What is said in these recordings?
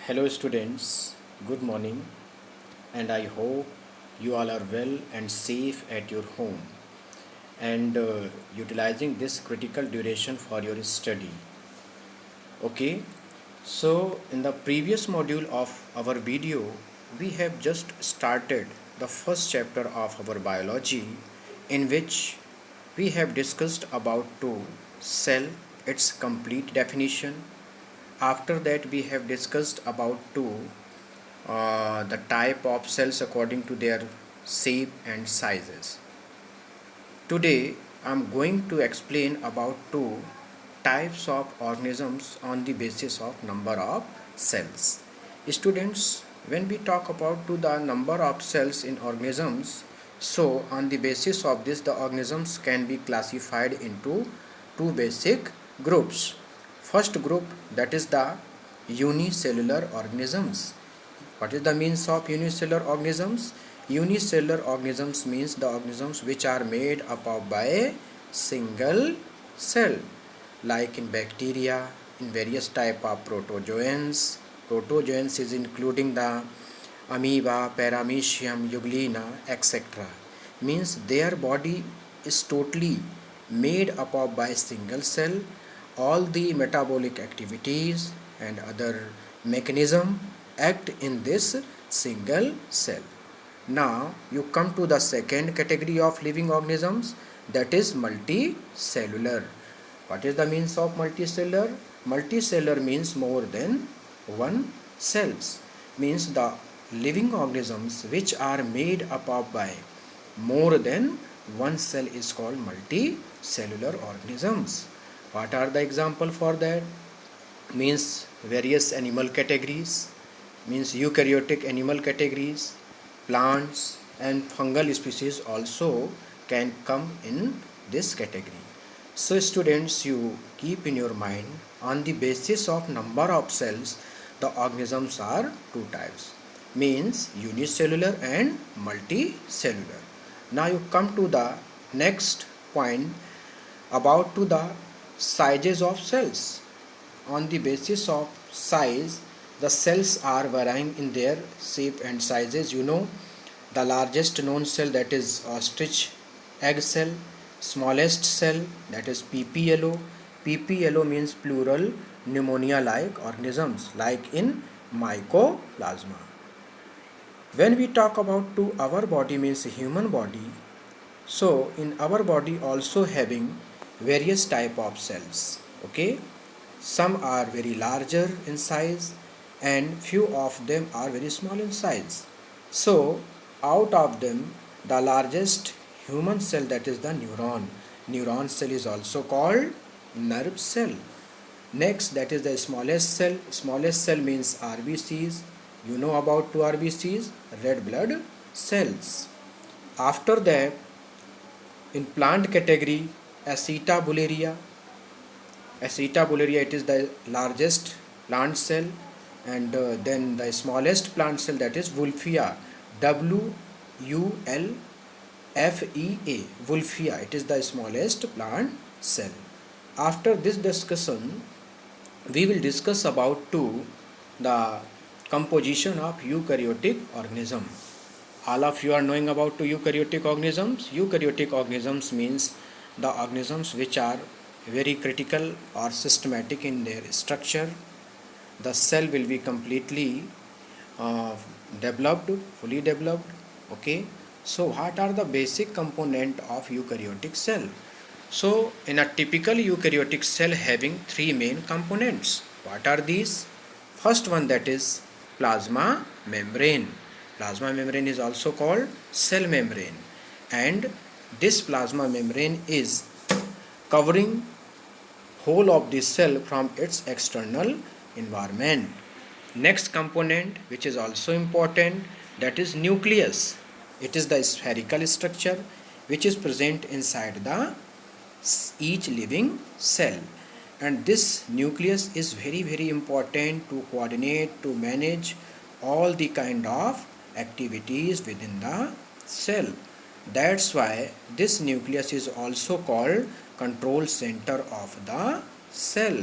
Hello, students. Good morning, and I hope you all are well and safe at your home and utilizing this critical duration for your study. Okay, so in the previous module of our video, we have just started the first chapter of our biology, in which we have discussed about to cell, its complete definition. After that, we have discussed about the type of cells according to their shape and sizes. Today I'm going to explain about two types of organisms on the basis of number of cells. Students, when we talk about the number of cells in organisms, so on the basis of this the organisms can be classified into two basic groups. First group, that is the unicellular organisms. What is the means of unicellular organisms? Unicellular organisms means the organisms which are made up of by a single cell, like in bacteria, in various type of protozoans. Protozoans is including the amoeba, paramecium, euglena, etc. Means their body is totally made up of by single cell. All the metabolic activities and other mechanism act in this single cell. Now you come to the second category of living organisms, that is multicellular. What is the means of multicellular? Multicellular means more than one cells. Means the living organisms which are made up of by more than one cell is called multicellular organisms. What are the example for that? Means various animal categories, means eukaryotic animal categories, plants and fungal species also can come in this category. So students, you keep in your mind, on the basis of number of cells the organisms are two types, means unicellular and multicellular. Now you come to the next point about to the sizes of cells. On the basis of size, the cells are varying in their shape and sizes. You know, the largest known cell, that is ostrich egg cell, smallest cell, that is PP yellow. PP yellow means plural pneumonia like organisms, like in mycoplasma. When we talk about to our body, means human body, so in our body also having various type of cells. Okay, some are very larger in size and few of them are very small in size. So out of them the largest human cell, that is the neuron. Neuron cell is also called nerve cell. Next, that is the smallest cell. Smallest cell means RBCs. You know about two RBCs, red blood cells. After that, in plant category, Acetabularia. Acetabularia, it is the largest plant cell, and then the smallest plant cell, that is Wolffia. Wolfea. Wolffia. It is the smallest plant cell. After this discussion, we will discuss about the composition of eukaryotic organism. All of you are knowing about eukaryotic organisms. Eukaryotic organisms means the organisms which are very critical or systematic in their structure. The cell will be completely developed, fully developed. Okay, so what are the basic component of eukaryotic cell? So in a typical eukaryotic cell having three main components. What are these? First one, that is plasma membrane. Plasma membrane is also called cell membrane, and this plasma membrane is covering whole of the cell from its external environment. Next component, which is also important, that is nucleus. It is the spherical structure which is present inside the each living cell, and this nucleus is very important to coordinate, to manage all the kind of activities within the cell. That's why this nucleus is also called control center of the cell.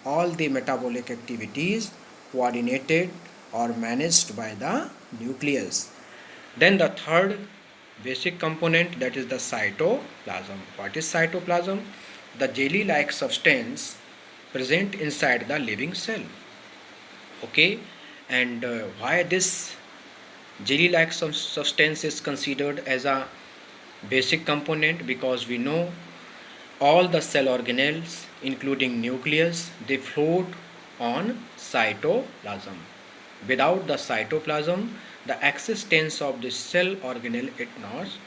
All the metabolic activities, coordinated or managed by the nucleus. Then the third basic component, that is the cytoplasm. What is cytoplasm? The jelly-like substance present inside the living cell. Okay, and why this jelly-like substance is considered as a basic component? Because we know all the cell organelles including nucleus, they float on cytoplasm. Without the cytoplasm, the existence of the cell organelle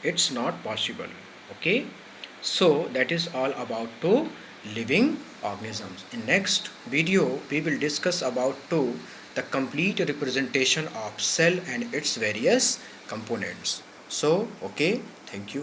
it's not possible. Okay, so that is all about two living organisms. In next video we will discuss about two the complete representation of cell and its various components. So okay, thank you.